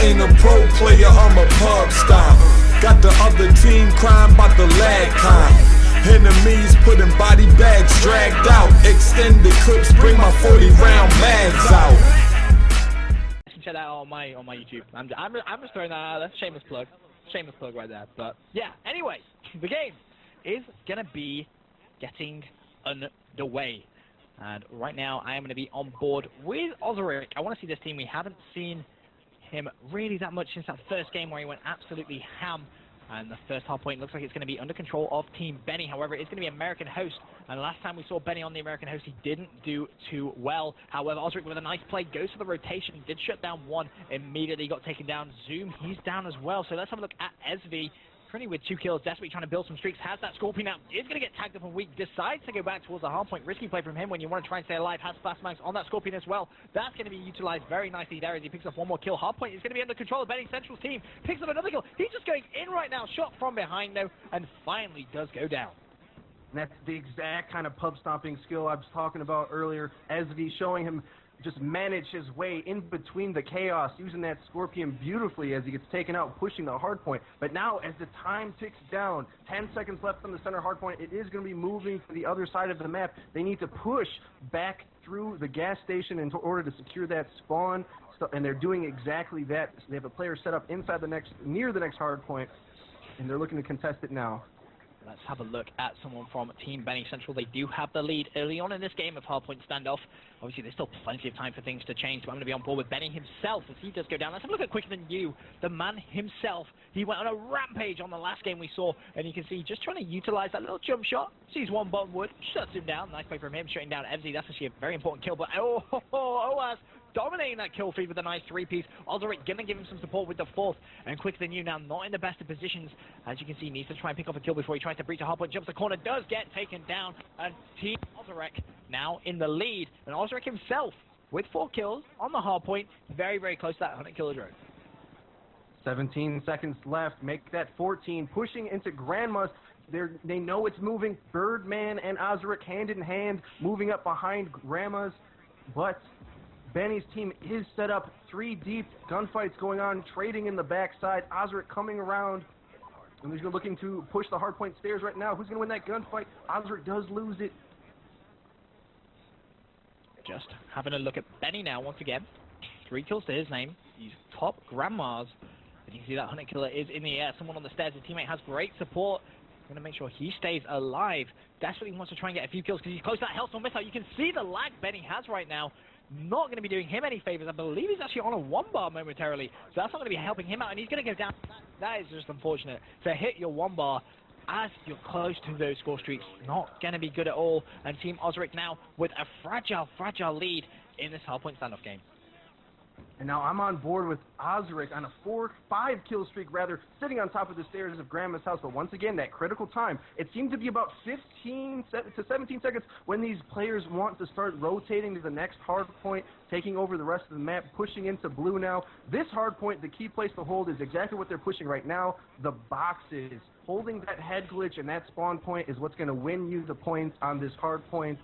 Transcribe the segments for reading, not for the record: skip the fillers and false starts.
ain't a pro player, I'm a pub stomper. Got the other team crying about the lag time. Enemies putting body bags dragged out. Extended clips, bring my 40-round mags out. Check that out on my YouTube. I'm just throwing that out there. Shameless plug right there. But yeah, anyway, the game is gonna be getting underway. And right now, I am going to be on board with Ozerec. I want to see this team. We haven't seen him really that much since that first game where he went absolutely ham. And the first hardpoint looks like it's going to be under control of Team Benny. However, it's going to be American host. And last time we saw Benny on the American host, he didn't do too well. However, Ozerec with a nice play goes for the rotation. Did shut down one. Immediately got taken down. Zoom, he's down as well. So let's have a look at SV. Currently with 2 kills, desperately trying to build some streaks, has that Scorpion out, is going to get tagged up and weak, decides to go back towards the hardpoint. Risky play from him when you want to try and stay alive, has fast mags on that Scorpion as well. That's going to be utilized very nicely there as he picks up one more kill. Hardpoint is going to be under control of Benny Central's team, picks up another kill. He's just going in right now, shot from behind though, and finally does go down. And that's the exact kind of pub stomping skill I was talking about earlier. SV showing him just manage his way in between the chaos, using that Scorpion beautifully as he gets taken out, pushing the hardpoint. But now, as the time ticks down, 10 seconds left on the center hardpoint, it is going to be moving to the other side of the map. They need to push back through the gas station in order to secure that spawn, and they're doing exactly that. So they have a player set up inside near the next hardpoint, and they're looking to contest it now. Let's have a look at someone from Team Benny Central. They do have the lead early on in this game of Hardpoint Standoff. Obviously, there's still plenty of time for things to change, but I'm going to be on board with Benny himself as he does go down. Let's have a look at Quicker Than You. The man himself, he went on a rampage on the last game we saw, and you can see just trying to utilize that little jump shot. Sees one bottom wood, shuts him down. Nice play from him, shutting down FZ. That's actually a very important kill, but OAS dominating that kill feed with a nice 3-piece. Ozerec gonna give him some support with the 4th, and Quicker Than You now not in the best of positions. As you can see, needs to try and pick off a kill before he tries to breach a hardpoint, jumps the corner, does get taken down, and Team Ozerec now in the lead. And Ozerec himself with 4 kills on the hardpoint, very, very close to that 100-killer drone. 17 seconds left, make that 14, pushing into Grandma's. They know it's moving. Birdman and Ozerec hand in hand, moving up behind Grandma's, but Benny's team is set up 3 deep, gunfights going on, trading in the backside. Ozerec coming around, and he's looking to push the hardpoint stairs right now. Who's going to win that gunfight? Ozerec does lose it. Just having a look at Benny now once again. 3 kills to his name. He's top Grandma's. And you can see that 100-killer is in the air. Someone on the stairs. His teammate has great support. Going to make sure he stays alive. Desperately wants to try and get a few kills because he's close to that Hellstorm missile. You can see the lag Benny has right now. Not going to be doing him any favors. I believe he's actually on a 1-bar momentarily, so that's not going to be helping him out, and he's going to go down. That is just unfortunate. To hit your 1-bar as you're close to those score streaks, not going to be good at all. And Team Ozerec now with a fragile lead in this Hardpoint Standoff game. And now I'm on board with Ozerec on a 5 kill streak, rather, sitting on top of the stairs of Grandma's house. But once again, that critical time. It seemed to be about 15 to 17 seconds when these players want to start rotating to the next hard point, taking over the rest of the map, pushing into blue now. This hard point, the key place to hold is exactly what they're pushing right now, the boxes. Holding that head glitch and that spawn point is what's going to win you the points on this hard point.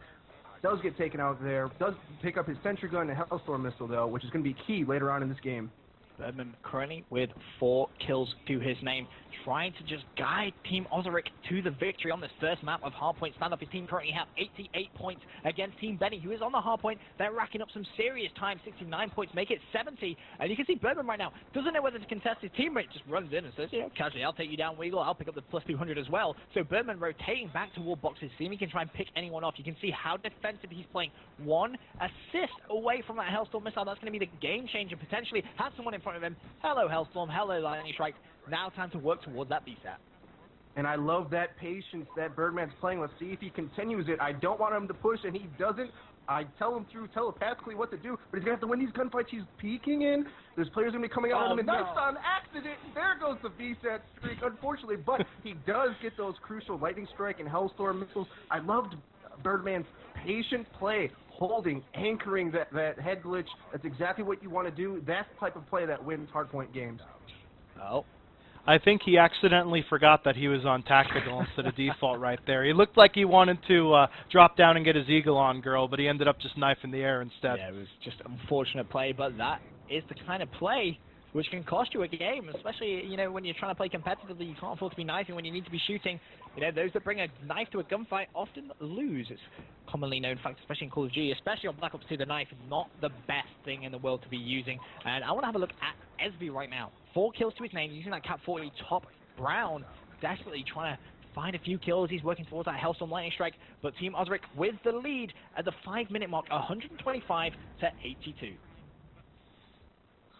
Does get taken out there, does pick up his sentry gun and Hellstorm missile though, which is going to be key later on in this game. Birdman currently with 4 kills to his name, trying to just guide Team Ozerec to the victory on this first map of Hardpoint Standoff. His team currently have 88 points against Team Benny, who is on the hardpoint. They're racking up some serious time, 69 points, make it 70. And you can see Birdman right now doesn't know whether to contest. His teammate just runs in and says, you know, casually, I'll take you down, Weagle. I'll pick up the plus 200 as well. So Birdman rotating back toward boxes, seeing he can try and pick anyone off. You can see how defensive he's playing. 1 assist away from that Hellstorm missile. That's going to be the game changer potentially. Has someone in front of him. Hello, Hellstorm. Hello, Lightning Strike. Now time to work towards that VSAT. And I love that patience that Birdman's playing. Let's see if he continues it. I don't want him to push, and he doesn't. I tell him through telepathically what to do, but he's going to have to win these gunfights he's peeking in. There's players going to be coming out on him, and that's on accident. There goes the VSAT streak, unfortunately, but he does get those crucial Lightning Strike and Hellstorm missiles. I loved Birdman's patient play, holding, anchoring that head glitch. That's exactly what you want to do. That's the type of play that wins hardpoint games. Oh. I think he accidentally forgot that he was on tactical instead of default right there. He looked like he wanted to drop down and get his eagle on girl, but he ended up just knifing the air instead. Yeah, it was just unfortunate play, but that is the kind of play which can cost you a game, especially, you know, when you're trying to play competitively. You can't afford to be knifing when you need to be shooting. You know, those that bring a knife to a gunfight often lose. It's a commonly known fact, especially in Call of Duty, especially on Black Ops 2. The knife is not the best thing in the world to be using. And I want to have a look at SB right now. 4 kills to his name, using that Cap 40 top. Brown desperately trying to find a few kills. He's working towards that Hellstorm Lightning Strike, but Team Ozerec with the lead at the 5-minute mark, 125 to 82.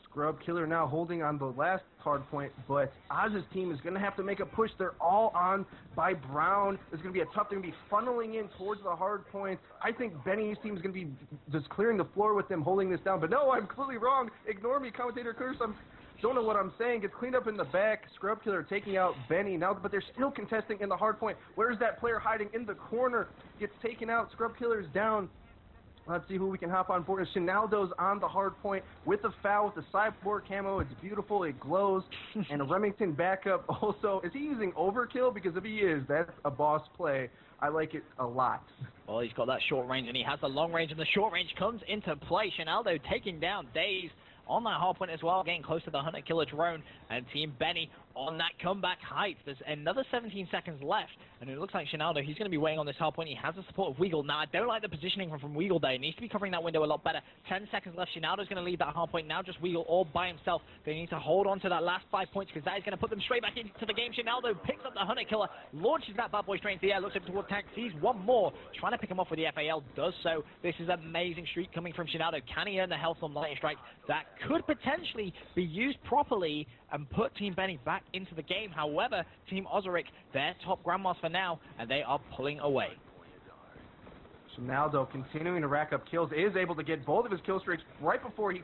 Scrub Killer now holding on the last hard point, but Oz's team is going to have to make a push. They're all on by Brown. It's going to be a tough thing to be funneling in towards the hard point. I think Benny's team is going to be just clearing the floor with them holding this down, but no, I'm completely wrong. Ignore me, Commentator Curse. Don't know what I'm saying. Gets cleaned up in the back. Scrub Killer taking out Benny now, but they're still contesting in the hard point. Where's that player hiding in the corner? Gets taken out. Scrub Killer's down. Let's see who we can hop on board. Shinaldo's on the hard point with the foul, with the cyborg camo. It's beautiful. It glows. And a Remington backup also. Is he using overkill? Because if he is, that's a boss play. I like it a lot. Well, he's got that short range, and he has the long range, and the short range comes into play. Shinaldo taking down Daze on that hard point as well, getting close to the hunter-killer drone, and Team Benny on that comeback height. There's another 17 seconds left, and it looks like Shinaldo, he's going to be waiting on this hard point. He has the support of Weagle. Now, I don't like the positioning from Weagle there. He needs to be covering that window a lot better. 10 seconds left. Shinaldo's going to leave that hard point. Now just Weagle all by himself. They need to hold on to that last 5 points, because that is going to put them straight back into the game. Shinaldo picks up the hunter-killer, launches that bad boy straight into the air, looks up towards tank, sees one more, trying to pick him off with the FAL, does so. This is amazing streak coming from Shinaldo. Can he earn the Hellstorm Lightning Strike? That could potentially be used properly and put Team Benny back into the game. However, Team Ozerec, their top grandmas for now, and they are pulling away. Shinaldo continuing to rack up kills, is able to get both of his kill streaks right before he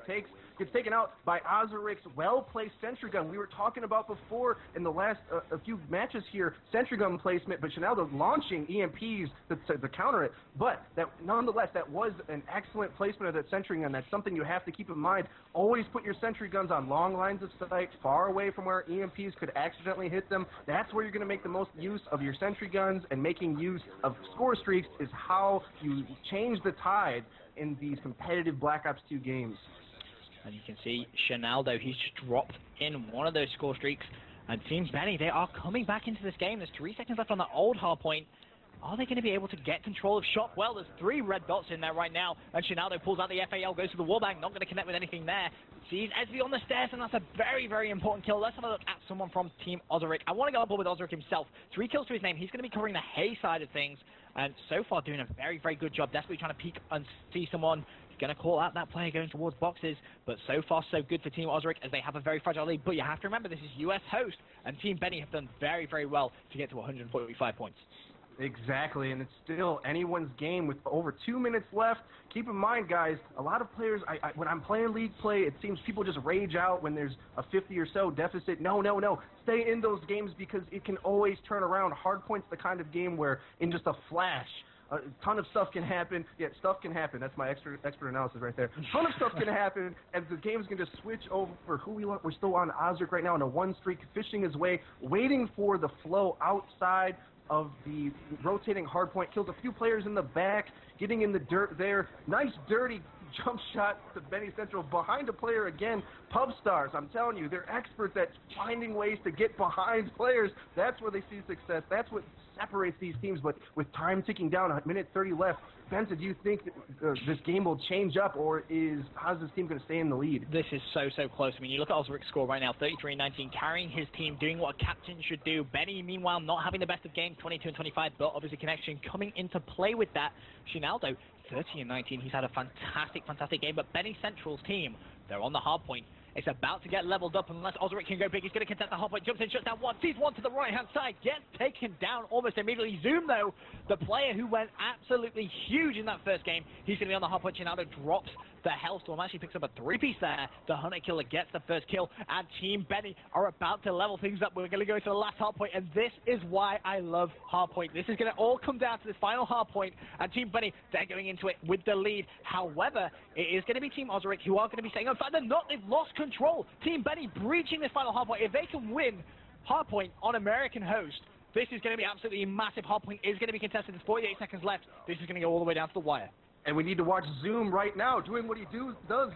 gets taken out by Ozerec's well-placed sentry gun. We were talking about before in the last a few matches here, sentry gun placement, but Shinaldo launching EMPs to counter it. But that nonetheless, that was an excellent placement of that sentry gun. That's something you have to keep in mind. Always put your sentry guns on long lines of sight, far away from where EMPs could accidentally hit them. That's where you're going to make the most use of your sentry guns, and making use of score streaks is how you change the tide in these competitive Black Ops 2 games. And you can see Shinaldo, he's just dropped in one of those score streaks. And Team Benny, they are coming back into this game. There's 3 seconds left on the old hard point. Are they going to be able to get control of shot? Well, there's 3 red dots in there right now. And Shinaldo pulls out the FAL, goes to the wallbang, not going to connect with anything there. Sees SB on the stairs, and that's a very, very important kill. Let's have a look at someone from Team Ozerec. I want to go on board with Ozerec himself. 3 kills to his name. He's going to be covering the hay side of things. And so far doing a very, very good job. Desperately trying to peek and see someone. Going to call out that player going towards boxes, but so far so good for Team Ozerec, as they have a very fragile lead. But you have to remember, this is US host, and Team Benny have done very, very well to get to 145 points. Exactly, and it's still anyone's game with over 2 minutes left. Keep in mind, guys, a lot of players, when I'm playing league play, it seems people just rage out when there's a 50 or so deficit. No. Stay in those games, because it can always turn around. Hardpoint's the kind of game where in just a flash, a ton of stuff can happen. Yeah, stuff can happen. That's my expert analysis right there. A ton of stuff can happen, and the game's going to switch over for who we want. We're still on Ozerec right now on a 1 streak, fishing his way, waiting for the flow outside of the rotating hardpoint. Kills a few players in the back, getting in the dirt there. Nice, dirty jump shot to Benny Central behind a player again. PUBStomperz, I'm telling you, they're experts at finding ways to get behind players. That's where they see success. That's what separates these teams. But with time ticking down, a minute 30 left, Benson, do you think that, this game will change up, or is Oz's team going to stay in the lead? This is so close. I mean, you look at Ozerec's score right now, 33-19, carrying his team, doing what a captain should do. Benny, meanwhile, not having the best of games, 22 and 25, but obviously connection coming into play with that. Shinaldo, 30 and 19, he's had a fantastic game, but Benny Central's team, they're on the hard point. It's about to get leveled up unless Ozerec can go big. He's going to contest the hard point, jumps in, shuts down one, sees one to the right-hand side, gets taken down almost immediately. Zoom, though, the player who went absolutely huge in that first game, he's going to be on the hard point. Shinaldo drops the Hellstorm, actually picks up a 3-piece there. The Hunter Killer gets the first kill, and Team Benny are about to level things up. We're going to go to the last hard point, and this is why I love hard point. This is going to all come down to this final hard point, and Team Benny, they're going into it with the lead. However, it is going to be Team Ozerec who are going to be saying, in fact, they're not, they've lost control. Team Benny breaching this final hard point. If they can win hard point on American host, this is going to be absolutely massive. Hard point is going to be contested. There's 48 seconds left. This is going to go all the way down to the wire. And we need to watch Zoom right now, doing what he does,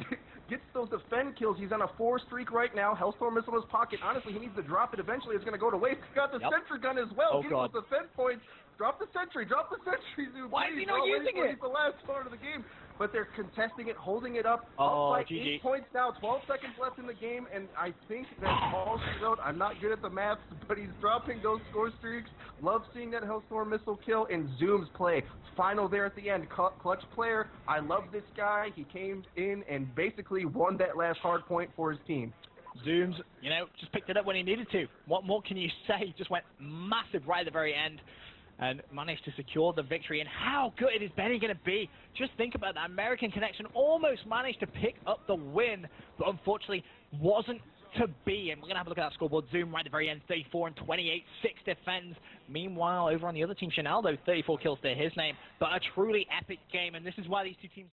gets those defend kills. He's on a 4 streak right now. Hellstorm missile in his pocket. Honestly, he needs to drop it eventually. It's going to go to waste. Got the sentry gun as well. Oh, Getting God. those defense points. Drop the sentry, Zoom. Why is he not Please, using it? It's the last part of the game. But they're contesting it, holding it up. Oh, up by GG. 8 points now, 12 seconds left in the game, and I think that's all she wrote. I'm not good at the maths, but he's dropping those score streaks. Love seeing that Hellstorm missile kill in Zoom's play. Final there at the end. Clutch player. I love this guy. He came in and basically won that last hard point for his team. Zooms, you know, just picked it up when he needed to. What more can you say? Just went massive right at the very end and managed to secure the victory. And how good is Benny going to be? Just think about that. American Connection almost managed to pick up the win, but unfortunately wasn't to be. And we're going to have a look at that scoreboard. Zoom right at the very end, 34 and 28, 6 defends. Meanwhile, over on the other team, Shinaldo, 34 kills to his name. But a truly epic game, and this is why these two teams...